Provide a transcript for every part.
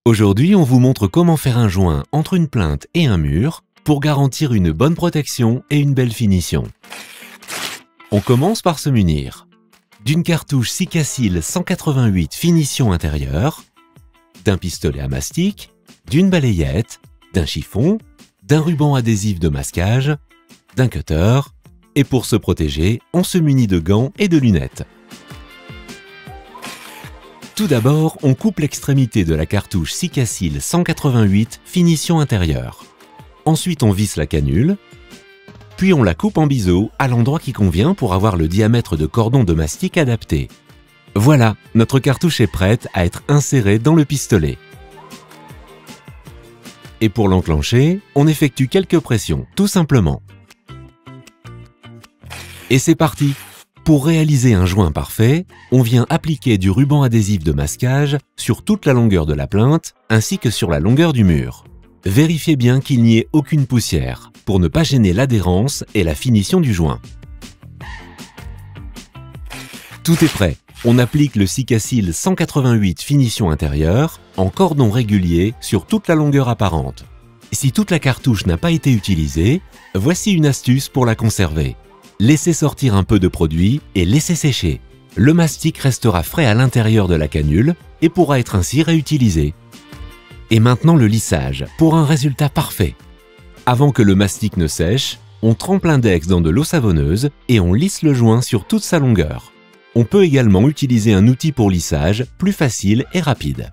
Aujourd'hui, on vous montre comment faire un joint entre une plinthe et un mur pour garantir une bonne protection et une belle finition. On commence par se munir d'une cartouche Sikacil 188 finition intérieure, d'un pistolet à mastic, d'une balayette, d'un chiffon, d'un ruban adhésif de masquage, d'un cutter, et pour se protéger, on se munit de gants et de lunettes. Tout d'abord, on coupe l'extrémité de la cartouche Sikacil 188 finition intérieure. Ensuite, on visse la canule, puis on la coupe en biseau à l'endroit qui convient pour avoir le diamètre de cordon de mastic adapté. Voilà, notre cartouche est prête à être insérée dans le pistolet. Et pour l'enclencher, on effectue quelques pressions, tout simplement. Et c'est parti! Pour réaliser un joint parfait, on vient appliquer du ruban adhésif de masquage sur toute la longueur de la plinthe ainsi que sur la longueur du mur. Vérifiez bien qu'il n'y ait aucune poussière pour ne pas gêner l'adhérence et la finition du joint. Tout est prêt. On applique le Sikacil 188 finition intérieure en cordon régulier sur toute la longueur apparente. Si toute la cartouche n'a pas été utilisée, voici une astuce pour la conserver. Laissez sortir un peu de produit et laissez sécher. Le mastic restera frais à l'intérieur de la canule et pourra être ainsi réutilisé. Et maintenant le lissage, pour un résultat parfait. Avant que le mastic ne sèche, on trempe l'index dans de l'eau savonneuse et on lisse le joint sur toute sa longueur. On peut également utiliser un outil pour lissage plus facile et rapide.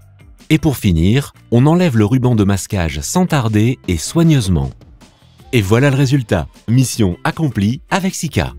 Et pour finir, on enlève le ruban de masquage sans tarder et soigneusement. Et voilà le résultat. Mission accomplie avec Sika.